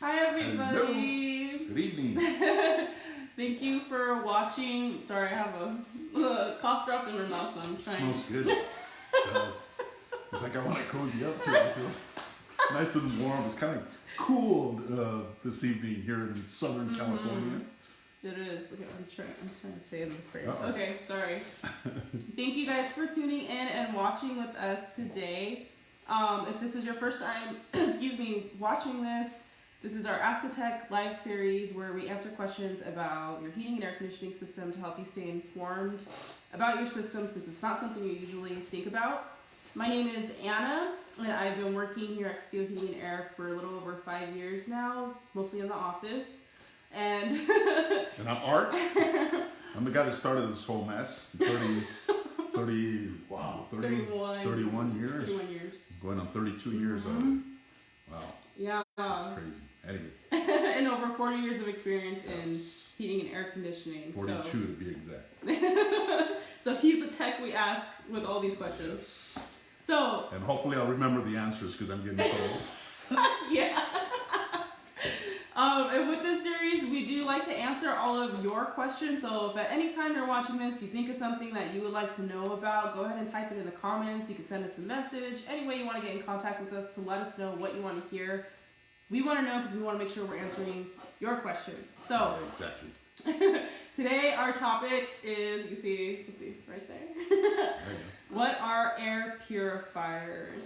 Hi everybody! Hello. Good evening. Thank you for watching. Sorry, I have a cough drop in my mouth, so I'm trying. Smells good. It does. It's like I want to cozy up to it. It feels nice and warm. It's kind of cool this evening here in Southern California. It is. Okay, I'm trying to say the phrase. Uh-oh. Okay, sorry. Thank you guys for tuning in and watching with us today. If this is your first time, watching this is our Ask a Tech live series where we answer questions about your heating and air conditioning system to help you stay informed about your system since it's not something you usually think about. My name is Anna, and I've been working here at Castillo Heating and Air for a little over 5 years now, mostly in the office. And I'm Art. I'm the guy that started this whole mess. 31 years. 31 years. Going on 32 years of it. Wow. Yeah. That's crazy. Anyway. And over 40 years of experience in heating and air conditioning. 42 to be exact. So he's the tech we ask with all these questions. Yes. So. And hopefully I'll remember the answers because I'm getting so old. Yeah. And with this series, we do like to answer all of your questions. So if at any time you're watching this, you think of something that you would like to know about, go ahead and type it in the comments. You can send us a message. Any way you want to get in contact with us to let us know what you want to hear. We want to know because we want to make sure we're answering your questions. So Exactly. Today our topic is, you see right there. What are air purifiers?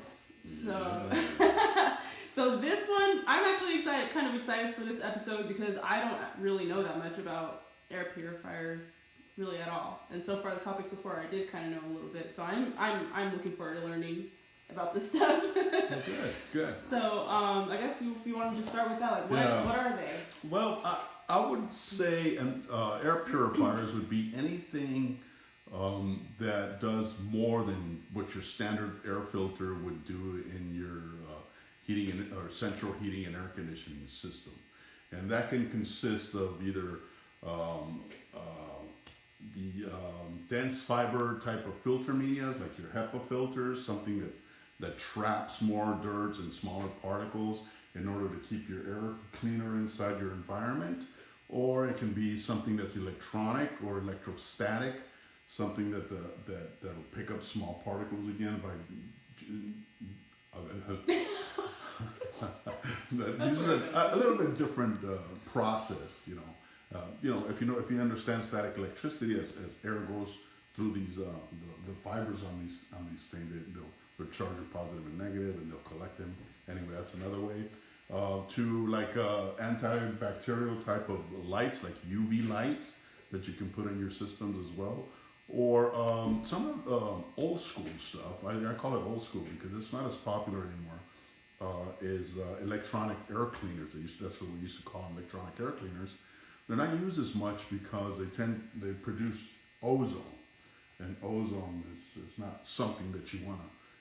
So this one, I'm actually kind of excited for this episode because I don't really know that much about air purifiers really at all. And so far the topics before I did kind of know a little bit. So I'm looking forward to learning about this stuff. Good. So I guess if you want to just start with that, like what are they? Well, I would say air purifiers would be anything that does more than what your standard air filter would do in your heating or central heating and air conditioning system. And that can consist of either the dense fiber type of filter medias, like your HEPA filters, something that traps more dirt and smaller particles in order to keep your air cleaner inside your environment. Or it can be something that's electronic or electrostatic, something that'll pick up small particles again by that uses a little bit different process, if you understand static electricity, as air goes through these the fibers on these things, they'll charge it positive and negative, and they'll collect them. Anyway, that's another way. To like antibacterial type of lights, like UV lights that you can put in your systems as well. Or some of the old school stuff, I call it old school because it's not as popular anymore, is electronic air cleaners. That's what we used to call them, electronic air cleaners. They're not used as much because they produce ozone. And ozone is not something that you want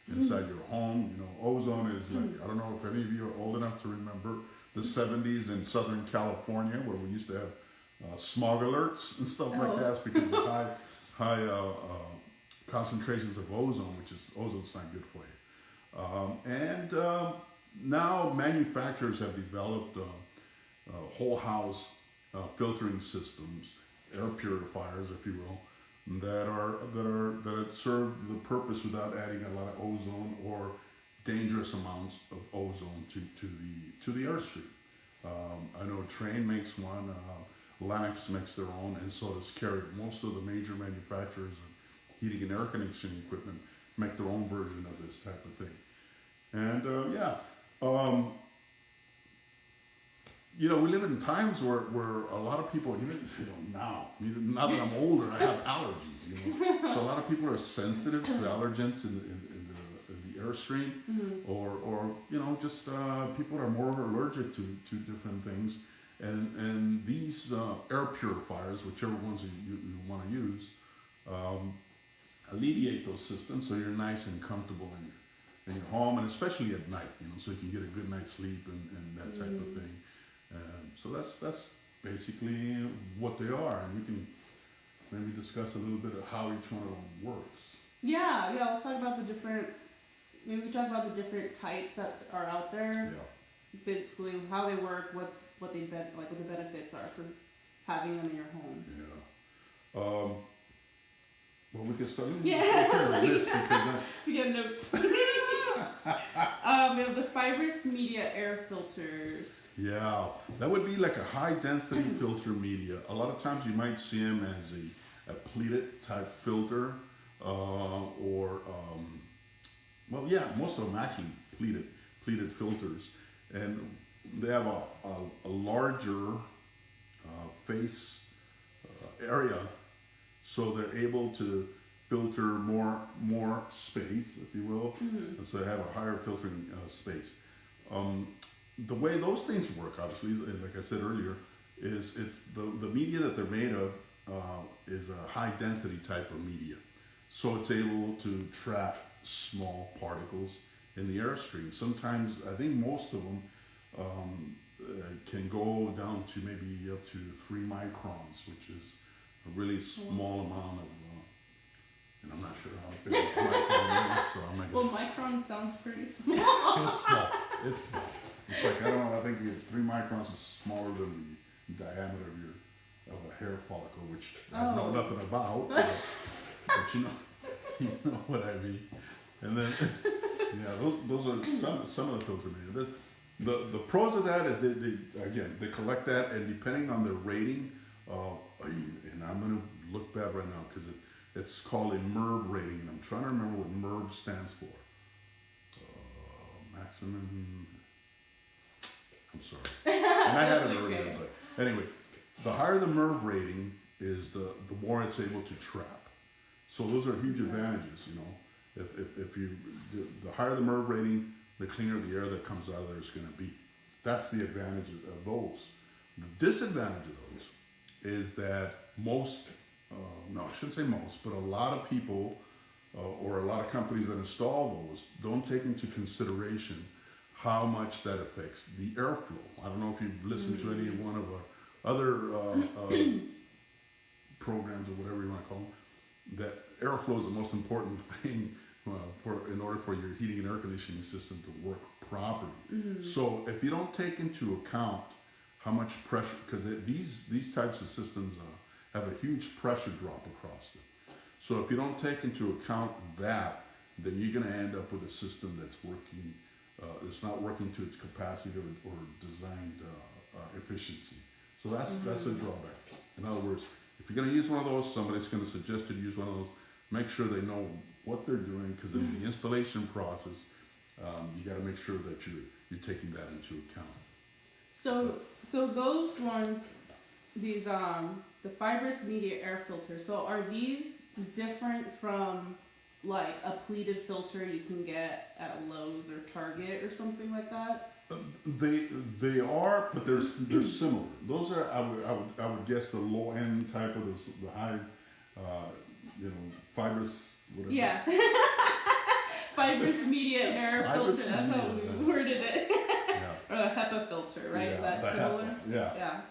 inside your home. Ozone is like, I don't know if any of you are old enough to remember the 70s in Southern California where we used to have smog alerts and stuff like that because of high concentrations of ozone, ozone's not good for you. Now manufacturers have developed whole house filtering systems, air purifiers, if you will, that serve the purpose without adding a lot of ozone or dangerous amounts of ozone to the airstream. I know Trane makes one. Lennox makes their own, and so does Carrier. Most of the major manufacturers of heating and air conditioning equipment make their own version of this type of thing. And we live in times where a lot of people, now that I'm older, I have allergies. So a lot of people are sensitive to allergens in the airstream, or just people are more allergic to different things. And these air purifiers, whichever ones you want to use, alleviate those systems so you're nice and comfortable in your home, and especially at night, so you can get a good night's sleep and that type of thing. So that's basically what they are, and we can maybe discuss a little bit of how each one of them works. Yeah. Let's talk about the different types that are out there. Yeah. basically how they work, what they what the benefits are for having them in your home. Yeah. Well, we can start. Yeah. This because We get notes. We have the fibrous media air filters. yeah, that would be like a high density filter media. A lot of times you might see them as a pleated type filter, or well, yeah, most of them actually pleated filters, and they have a larger face area, so they're able to filter more space, if you will. Mm-hmm. And so they have a higher filtering space. The way those things work, obviously, like I said earlier, is it's the media that they're made of is a high density type of media, so it's able to trap small particles in the airstream. Sometimes, I think most of them can go down to maybe up to 3 microns, which is a really small amount of. And I'm not sure how big a micron is, so I'm not Well, gonna. micron sounds pretty small. It's small. It's small. It's like, I don't know. I think 3 microns is smaller than the diameter of a hair follicle, which I know nothing about. But you know what I mean. And then, yeah, those are some of the filter media. The pros of that is they collect that, and depending on their rating, and I'm gonna look bad right now because it's called a MERV rating, and I'm trying to remember what MERV stands for. Maximum. I'm sorry. And I had it earlier, okay. but anyway, the higher the MERV rating is, the more it's able to trap. So those are huge advantages, you know. If you the higher the MERV rating, the cleaner the air that comes out of there is going to be. That's the advantage of those. The disadvantage of those is that most, no, I shouldn't say most, but a lot of people or a lot of companies that install those don't take into consideration how much that affects the airflow. I don't know if you've listened to any one of our other programs or whatever you want to call them, that airflow is the most important thing in order for your heating and air conditioning system to work properly. Mm-hmm. So if you don't take into account how much pressure, because these types of systems have a huge pressure drop across them. So if you don't take into account that, then you're going to end up with a system that's working, it's not working to its capacity or designed efficiency. So that's a drawback. In other words, if you're going to use one of those, somebody's going to suggest you use one of those. Make sure they know what they're doing, because in the installation process, you got to make sure that you're taking that into account. So those ones, these the fibrous media air filters. So are these different from like a pleated filter you can get at Lowe's or Target or something like that? They are, but they're similar. Those are I would guess the low end type of the high, fibrous whatever. Yeah. Fibrous media air Fibrous filter. That's how media, we worded it. Yeah. Or the HEPA filter, right? Yeah, Is that the similar? HEPA, yeah.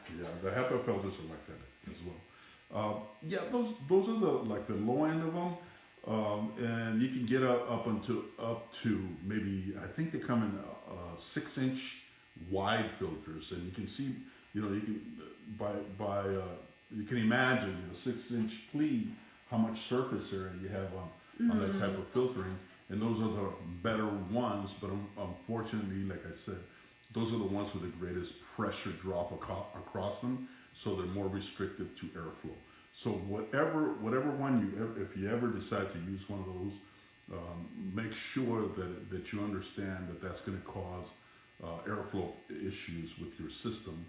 The HEPA filters are like that as well. Those are the low end of them. And you can get up to maybe, I think they come in 6-inch wide filters, and you can see, you can you can imagine a 6-inch pleat, how much surface area you have on that type of filtering, and those are the better ones. But unfortunately, like I said, those are the ones with the greatest pressure drop across them, so they're more restrictive to airflow. So whatever one if you ever decide to use one of those, make sure that you understand that that's going to cause airflow issues with your system.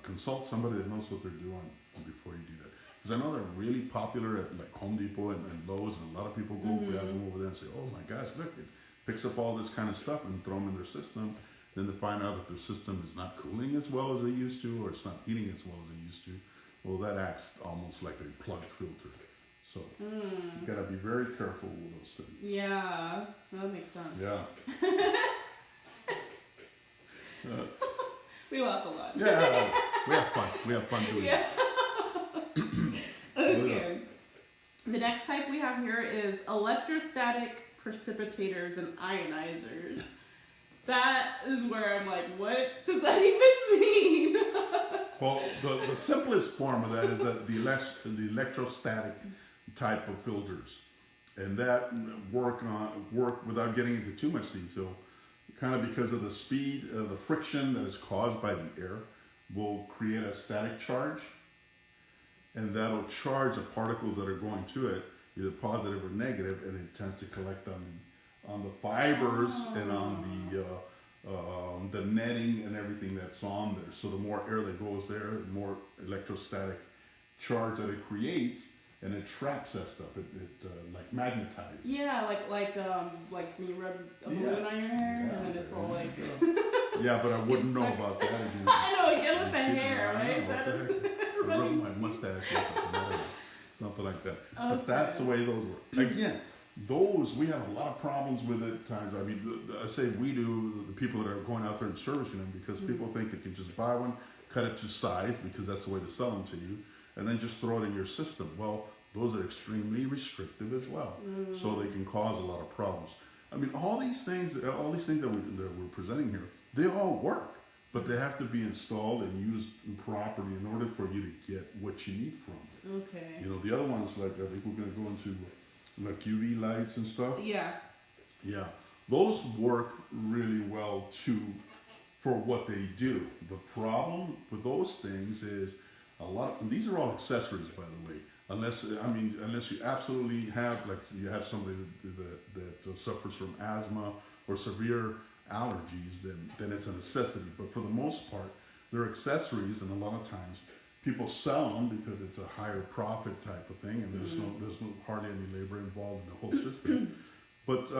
Consult somebody that knows what they're doing before you do that. Because I know they're really popular at like Home Depot and Lowe's, and a lot of people go grab them over there and say, "Oh my gosh, look, it picks up all this kind of stuff," and throw them in their system. Then they find out that their system is not cooling as well as they used to, or it's not heating as well as they used to. Well, that acts almost like a plug filter. So you gotta be very careful with those things. Yeah, that makes sense. Yeah. We laugh a lot. Yeah, we have fun. We have fun doing it. Okay. The next type we have here is electrostatic precipitators and ionizers. That is where I'm like, what does that even mean? Well, the simplest form of that is that the electrostatic type of filters, and that work without getting into too much detail, kind of because of the speed, the friction that is caused by the air, will create a static charge, and that'll charge the particles that are going to it, either positive or negative, and it tends to collect on the fibers and on the netting and everything that's on there. So the more air that goes there, the more electrostatic charge that it creates, and it traps that stuff. It like magnetizes. Yeah, like when you rub a balloon on your hair, and then it's all like. Yeah, but I wouldn't know about that. I know, again with the hair, right? What the heck? I rub my mustache or something like that. Okay. But that's the way those work. Again, those, we have a lot of problems with it at times. I mean, I say we do, the people that are going out there and servicing them, because people think they can just buy one, cut it to size, because that's the way to sell them to you, and then just throw it in your system. Well, those are extremely restrictive as well. So they can cause a lot of problems. I mean, all these things that we're presenting here, they all work, but they have to be installed and used properly in order for you to get what you need from it. Okay. You know, the other ones, like, I think we're going to go into like UV lights and stuff. Yeah. Yeah. Those work really well too for what they do. The problem with those things is and these are all accessories, by the way. Unless you absolutely have, like, you have somebody that suffers from asthma or severe allergies, then it's a necessity. But for the most part, they're accessories, and a lot of times people sell them because it's a higher profit type of thing, and there's no hardly any labor involved in the whole system. But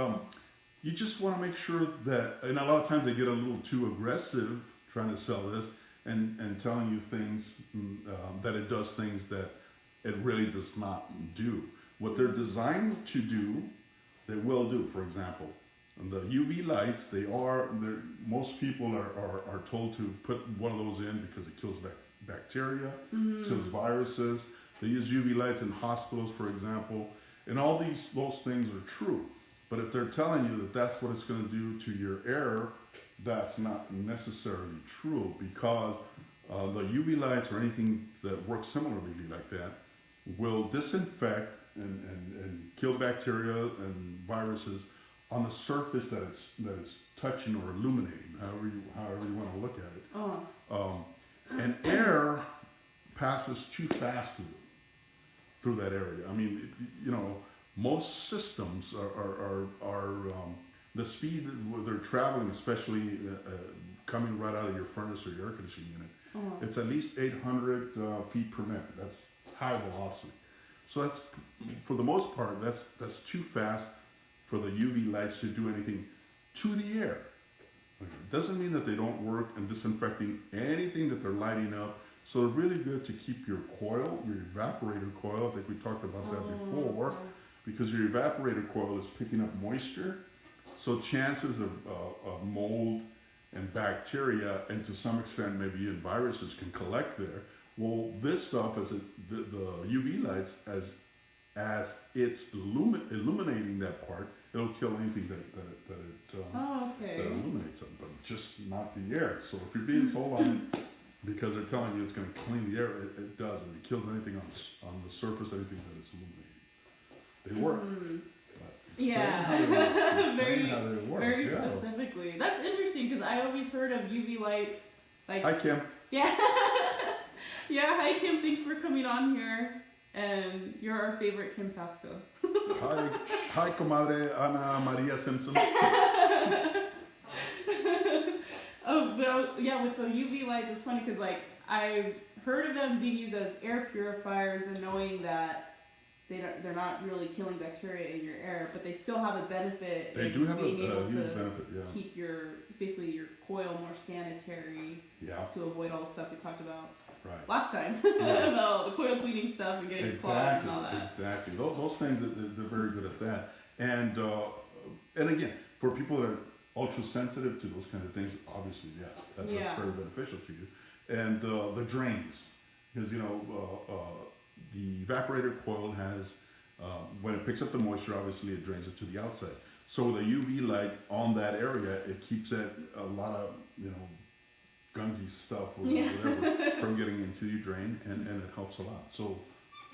you just want to make sure that, and a lot of times they get a little too aggressive trying to sell this and telling you things that it does things that it really does not do. What they're designed to do, they will do. For example, the UV lights, most people are told to put one of those in because it kills bacteria, kills viruses. They use UV lights in hospitals, for example, and all those things are true. But if they're telling you that that's what it's going to do to your air, that's not necessarily true, because the UV lights or anything that works similarly like that will disinfect and kill bacteria and viruses on the surface that it's touching or illuminating, however you want to look at it. And air passes too fast through that area. I mean, you know, most systems are the speed they're traveling, especially coming right out of your furnace or your air conditioning unit. It's at least 800 feet per minute. That's high velocity. So that's, for the most part, that's too fast for the UV lights to do anything to the air. It doesn't mean that they don't work in disinfecting anything that they're lighting up. So they're really good to keep your coil, your evaporator coil. I think we talked about that before, because your evaporator coil is picking up moisture. So chances of mold and bacteria, and to some extent maybe even viruses, can collect there. Well, this stuff, the UV lights, as it's illuminating that part, it'll kill anything that illuminates them, but just not the air. So if you're being sold on it because they're telling you it's going to clean the air, it doesn't. It kills anything on the surface, anything that it's illuminating. They work. Yeah, very specifically. That's interesting, because I always heard of UV lights. Like, hi, Kim. Yeah. Yeah, hi, Kim. Thanks for coming on here. And you're our favorite Kim Pasco. Hi, comadre Ana Maria Simpson. Yeah, with the UV lights, it's funny because, like, I've heard of them being used as air purifiers, and knowing that they're not really killing bacteria in your air, but they still have a benefit. They do have a being able huge to benefit, yeah. keep your coil more sanitary. Yeah. To avoid all the stuff we talked about last time about the coil cleaning stuff and getting clogged and all that. Exactly. Those things, they're very good at that. And again, for people that are ultra sensitive to those kind of things, obviously, that's very beneficial to you. And the drains, because the evaporator coil has, when it picks up the moisture, obviously it drains it to the outside. So with a UV light on that area, it keeps that a lot of gunky stuff or whatever from getting into your drain, and it helps a lot. So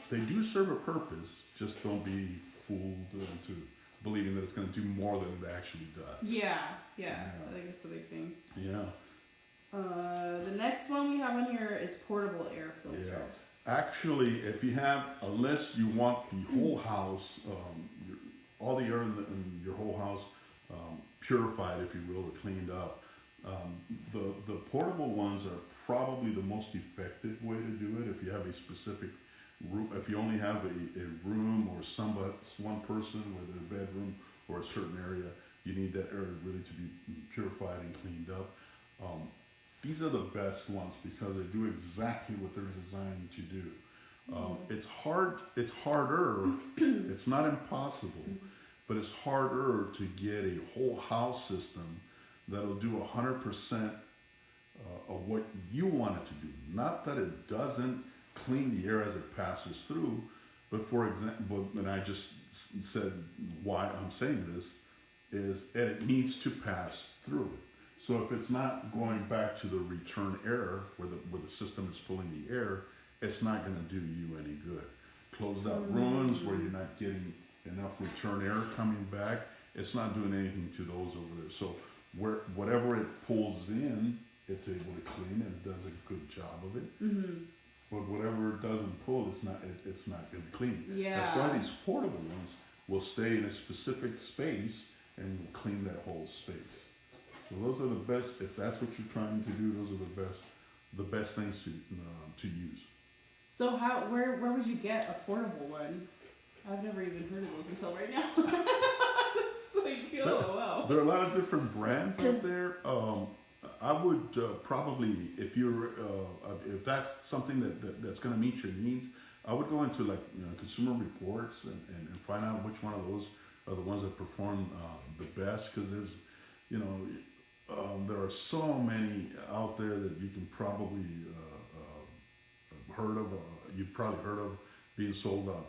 they do serve a purpose. Just don't be fooled into believing that it's going to do more than it actually does. Yeah. I think that's the big thing. Yeah. The next one we have on here is portable air filters. Yeah. Actually, if you have, unless you want the whole house, all the air in your whole house purified, if you will, or cleaned up, the portable ones are probably the most effective way to do it. If you have a specific room, if you only have a room or one person with a bedroom or a certain area, you need that air really to be purified and cleaned up. These are the best ones because they do exactly what they're designed to do. It's harder, it's not impossible, but it's harder to get a whole house system that'll do 100% of what you want it to do. Not that it doesn't clean the air as it passes through, but for example, and I just said why I'm saying this, is that it needs to pass through it. So if it's not going back to the return air where the system is pulling the air, it's not going to do you any good. Closed out rooms where you're not getting enough return air coming back, it's not doing anything to those over there. So whatever it pulls in, it's able to clean and it does a good job of it. But whatever it doesn't pull, it's not going to clean. Yeah. That's why these portable ones will stay in a specific space and will clean that whole space. So those are the best. If that's what you're trying to do, those are the best things to use. So where would you get a portable one? I've never even heard of those until right now. It's like, oh wow. There are a lot of different brands out there. I would probably, if that's something that's going to meet your needs, I would go into Consumer Reports and find out which one of those are the ones that perform the best, because there's, there are so many out there that you can probably heard of. You've probably heard of being sold on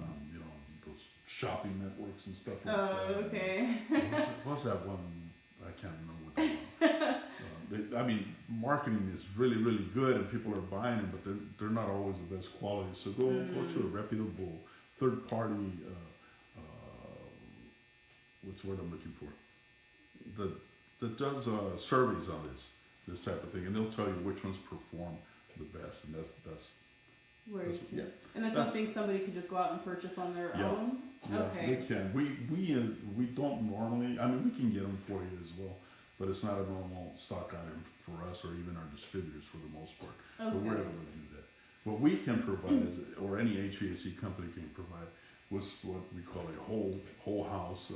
those shopping networks and stuff like that. Oh, okay. What's that one? I can't remember what I mean, marketing is really, really good and people are buying it, but they're not always the best quality. So go to a reputable third party, what's the word I'm looking for? That does surveys on this type of thing, and they'll tell you which ones perform the best, and that's and that's something somebody can just go out and purchase on their own? Yeah, okay. we can. We don't normally, I mean, we can get them for you as well, but it's not a normal stock item for us or even our distributors for the most part. Okay. But we're able to do that. What we can provide is, or any HVAC company can provide, was what we call a whole house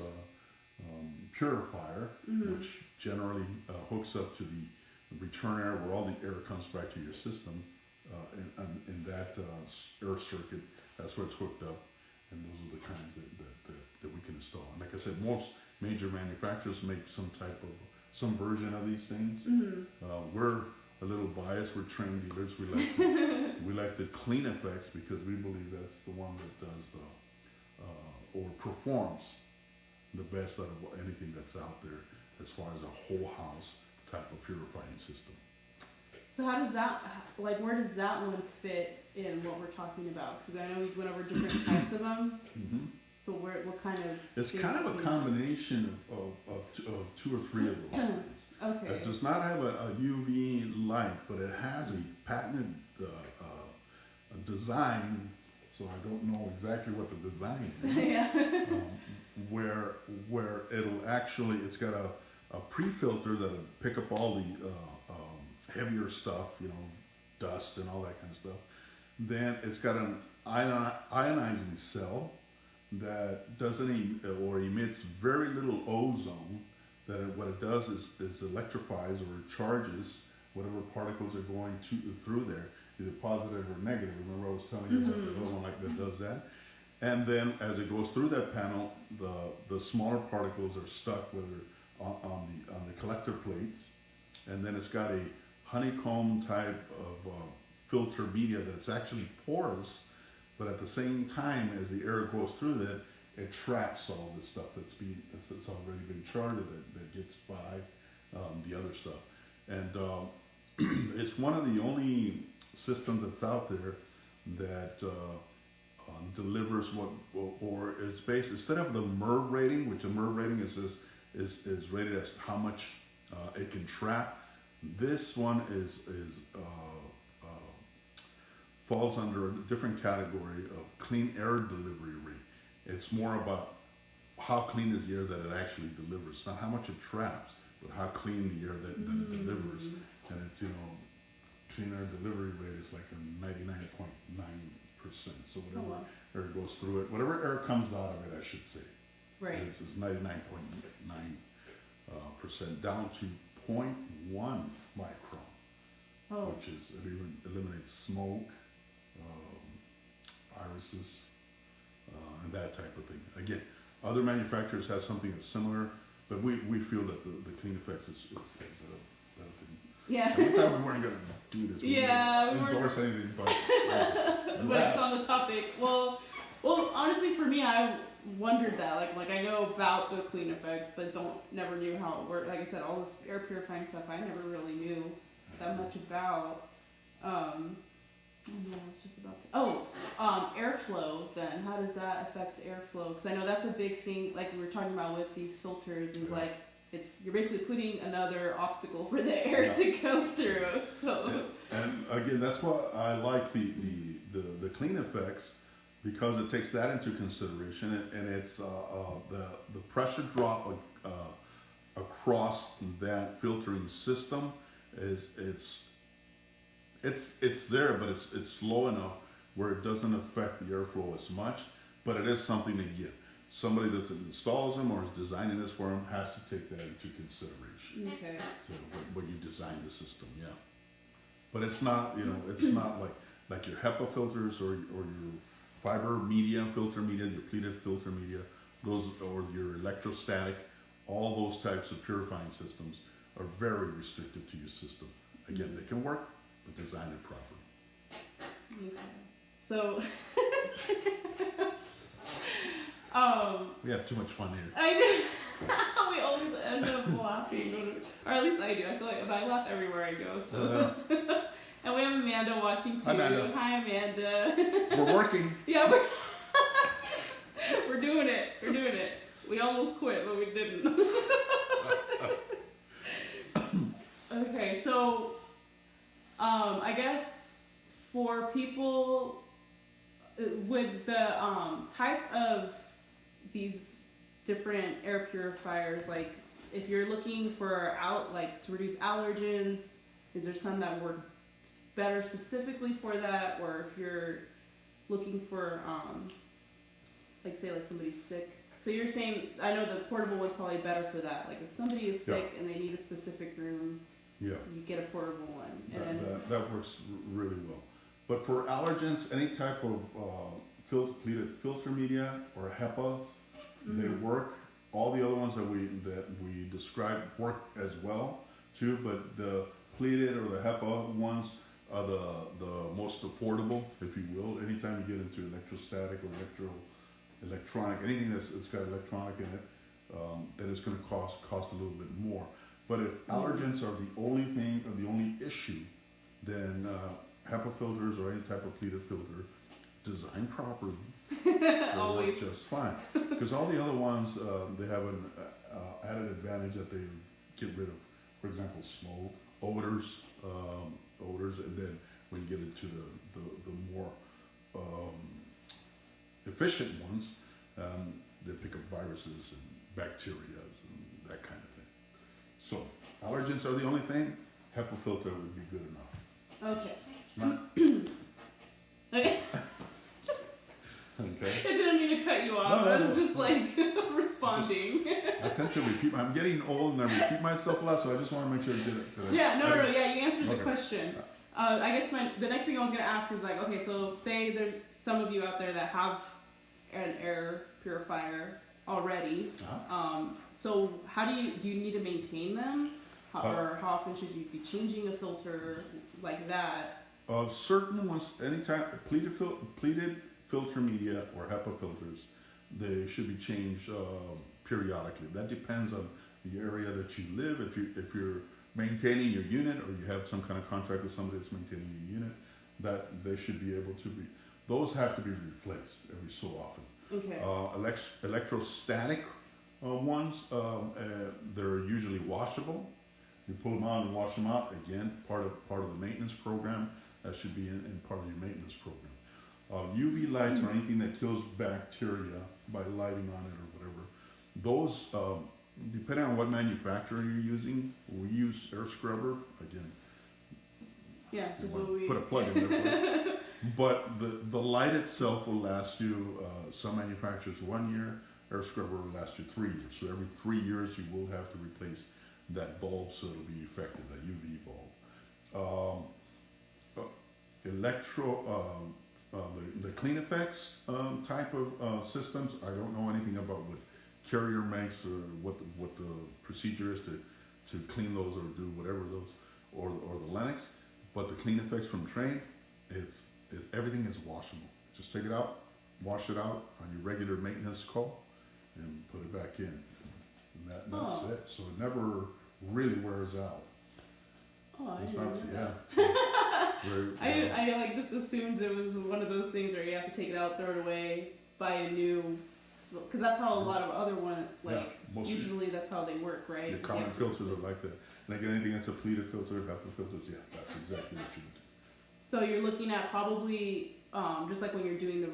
purifier, which generally hooks up to the return air where all the air comes back to your system. In that air circuit, that's where it's hooked up, and those are the kinds that we can install. And like I said, most major manufacturers make some version of these things. We're a little biased. We're trained dealers. We like the clean effects because we believe that's the one that does or performs the best out of anything that's out there as far as a whole house type of purifying system. So how does that, where does that one fit in what we're talking about? Because I know we went over different types of them. So what kind of... It's kind of a combination of two or three of those things. Okay. It does not have a UV light, but it has a patented design, so I don't know exactly what the design is. Yeah. Where it'll actually, it's got a pre-filter that'll pick up all the heavier stuff, dust and all that kind of stuff. Then it's got an ionizing cell that doesn't or emits very little ozone. That what it does is electrifies or charges whatever particles are going through there, either positive or negative. Remember I was telling you about the little one that does that. And then as it goes through that panel, the smaller particles are stuck on the collector plates, and then it's got a honeycomb type of filter media that's actually porous, but at the same time as the air goes through that, it traps all this stuff that's already been charted that gets by the other stuff. And it's one of the only systems that's out there that delivers what, or is based, instead of the MERV rating, which a MERV rating is rated as how much it can trap. This one falls under a different category of clean air delivery rate. It's more about how clean is the air that it actually delivers, not how much it traps, but how clean the air that it delivers. And it's, clean air delivery rate is like a 99.9%. So whatever air goes through it, whatever air comes out of it, I should say. Right. This is 99.9%, down to 0.1 micron, which is, it even eliminates smoke, viruses, and that type of thing. Again, other manufacturers have something that's similar, but we feel that the Clean Effects is a better thing. Yeah. We thought we weren't going to do this. Yeah, we endorse anything, but but it's on the topic. Well, honestly, for me, I wondered that. Like I know about the Clean Effects, but never knew how it worked. Like I said, all this air purifying stuff, I never really knew that much about. Yeah, I was just about to, airflow then. How does that affect airflow? Because I know that's a big thing, like we were talking about with these filters, is like, you're basically putting another obstacle for the air to go through, so. And again, that's why I like the Clean Effects, because it takes that into consideration, and it's the pressure drop across that filtering system it's there, but it's low enough where it doesn't affect the airflow as much, but it is something to get. Somebody that installs them or is designing this for them has to take that into consideration. Okay. So when you design the system, yeah. But it's not, it's not like your HEPA filters or your fiber media, filter media, your pleated filter media, those, or your electrostatic. All those types of purifying systems are very restricted to your system. Again, they can work, but design it properly. Okay. So, we have too much fun here. I know. We always end up laughing, or at least I do. I feel like I laugh everywhere I go. So and we have Amanda watching too. Hi, Amanda. Hi, Amanda. We're working. Yeah, we're doing it. We're doing it. We almost quit, but we didn't. Okay, so I guess for people with the type of these different air purifiers, like if you're looking for to reduce allergens, is there some that work better specifically for that? Or if you're looking for say somebody's sick. So you're saying, I know the portable one's probably better for that. Like if somebody is sick and they need a specific room, you get a portable one. And that works really well. But for allergens, any type of pleated filter media or HEPA, they work. All the other ones that we described work as well too. But the pleated or the HEPA ones are the most affordable, if you will. Anytime you get into electrostatic or electronic, anything that's got electronic in it, then it's going to cost a little bit more. But if allergens are the only thing or the only issue, then HEPA filters or any type of pleated filter, designed properly, will work just fine. Because all the other ones, they have an added advantage that they get rid of, for example, smoke, odors, and then when you get into the more efficient ones, they pick up viruses and bacteria and that kind of thing. So allergens are the only thing. HEPA filter would be good enough. okay. It's not. Okay. Okay. I didn't mean to cut you off. No, I was just responding. I tend to repeat. I'm getting old and I repeat myself a lot, so I just want to make sure I did it. Yeah, no, yeah, you answered the question. I guess the next thing I was going to ask is okay, so say there's some of you out there that have an air purifier already. So how do you need to maintain them? Or how often should you be changing a filter like that? Certain ones, anytime pleated filter media or HEPA filters, they should be changed periodically. That depends on the area that you live. If you're maintaining your unit, or you have some kind of contract with somebody that's maintaining your unit, that they should be able to be. Those have to be replaced every so often. Okay. Electrostatic ones, they're usually washable. You pull them on and wash them out. Again, part of the maintenance program. That should be in part of your maintenance program. UV lights or anything that kills bacteria by lighting on it or whatever. Those, depending on what manufacturer you're using, we use air scrubber. Again, Yeah, just you what want we to put a plug in there. But the light itself will last you, some manufacturers 1 year, air scrubber will last you 3 years. So every 3 years you will have to replace that bulb so it'll be effective, that UV bulb. The Clean Effects type of systems, I don't know anything about what Carrier makes or what the procedure is to clean those or do whatever those, or the Lennox, but the Clean Effects from Train, everything is washable. Just take it out, wash it out on your regular maintenance call, and put it back in. And that's it. So it never really wears out. Oh, I It's didn't not, know yeah. that. I like just assumed it was one of those things where you have to take it out, throw it away, buy a new, because that's how a lot of other ones, like, usually that's how they work, right? Your common filters are like that. Like anything that's a pleated filter, HEPA filters, yeah, that's exactly what you do. So you're looking at probably, just like when you're doing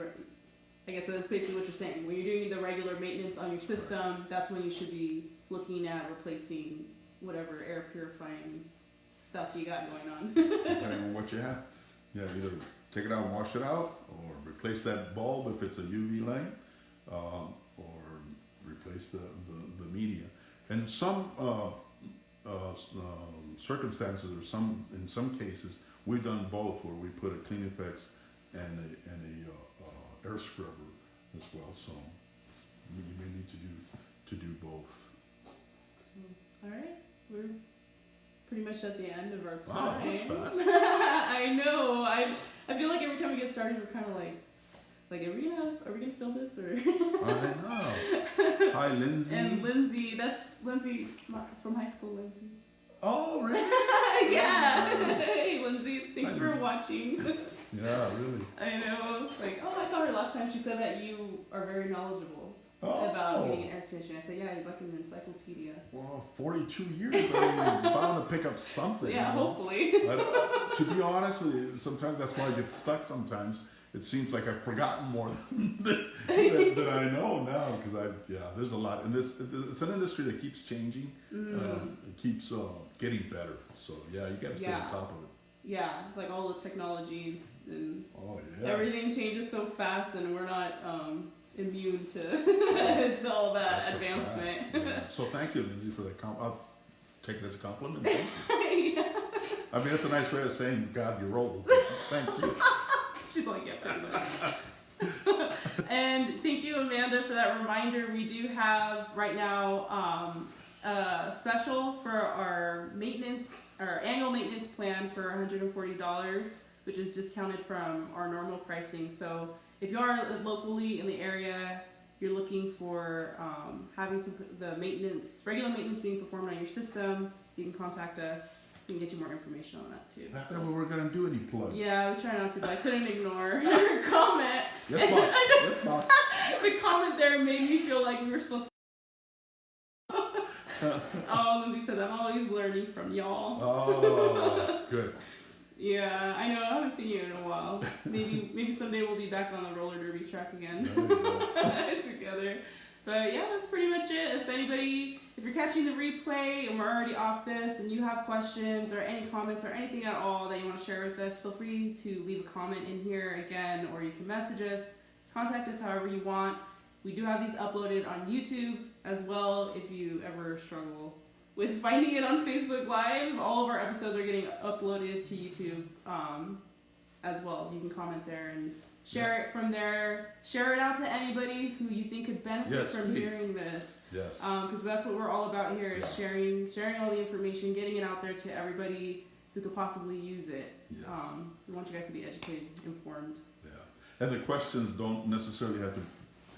I guess that's basically what you're saying. When you're doing the regular maintenance on your system, that's when you should be looking at replacing whatever air purifying stuff you got going on. Depending on what you have. Yeah, either take it out and wash it out, or replace that bulb if it's a UV light, or replace the media. And some circumstances, or in some cases, we've done both, where we put a Clean Effects and a air scrubber as well. So you may need to do both. All right, we're pretty much at the end of our time. Wow, that was fast. I know. I feel like every time we get started, we're kind of like, are we gonna film this or? I know. Hi, Lindsay. And Lindsay, that's Lindsay from high school, Lindsay. Oh, really? Yeah. Hey, Lindsay, thanks for watching. Yeah, really. I know. Like, I saw her last time. She said that you are very knowledgeable about getting an air conditioner. I said, yeah, he's like an encyclopedia. Well, 42 years, I'm bound to pick up something. Yeah, hopefully. To be honest with you, sometimes that's why I get stuck sometimes. It seems like I've forgotten more than I know now, because there's a lot. And it's an industry that keeps changing. It keeps getting better. So, yeah, you got to stay on top of it. Yeah, like all the technologies and everything changes so fast, and we're not immune to all that advancement. Yeah. So thank you, Lindsay, for that. I'll take it as a compliment. Thank you. Yeah. I mean, that's a nice way of saying, God, you're old. Thank you. She's like, yeah, pretty much. And thank you, Amanda, for that reminder. We do have right now a special for our annual maintenance plan for $140, which is discounted from our normal pricing. So if you are locally in the area, you're looking for having regular maintenance being performed on your system, you can contact us. We can get you more information on that too. I thought we were going to do any plugs. Yeah, we try not to, but I couldn't ignore your comment. Yes, boss. Yes, boss. The comment there made me feel like we were supposed to. Oh, Lindsay said, I'm always learning from y'all. Oh, good. Yeah, I know. I haven't seen you in a while. Maybe someday we'll be back on the roller derby track again together. But yeah, that's pretty much it. If you're catching the replay and we're already off this and you have questions or any comments or anything at all that you want to share with us, feel free to leave a comment in here again, or you can message us, contact us however you want. We do have these uploaded on YouTube as well if you ever struggle with finding it on Facebook Live. All of our episodes are getting uploaded to YouTube as well. You can comment there and share it from there. Share it out to anybody who you think could benefit from hearing this. Yes. Because that's what we're all about here, is sharing all the information, getting it out there to everybody who could possibly use it. Yes. We want you guys to be educated, informed. Yeah. And the questions don't necessarily have to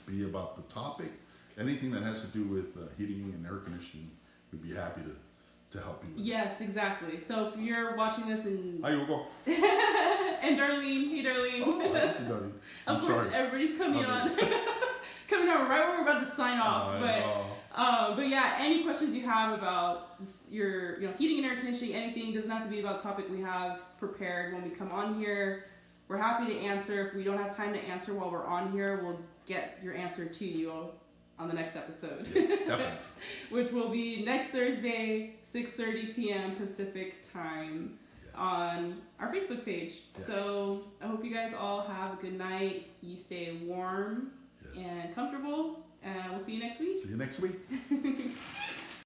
be about the topic. Anything that has to do with heating and air conditioning, we'd be happy to help you with. Yes, exactly. So if you're watching this and Hi, Hugo. and Darlene, hey Darlene. Oh, I see Darlene. Of course, sorry. everybody's coming on. Coming on right when we're about to sign off. But yeah, any questions you have about your heating and air conditioning, anything, doesn't have to be about the topic we have prepared when we come on here. We're happy to answer. If we don't have time to answer while we're on here, we'll get your answer to you on the next episode. Yes, definitely. Which will be next Thursday, 6:30 p.m. Pacific time on our Facebook page. Yes. So I hope you guys all have a good night. You stay warm and comfortable, and we'll see you next week. See you next week.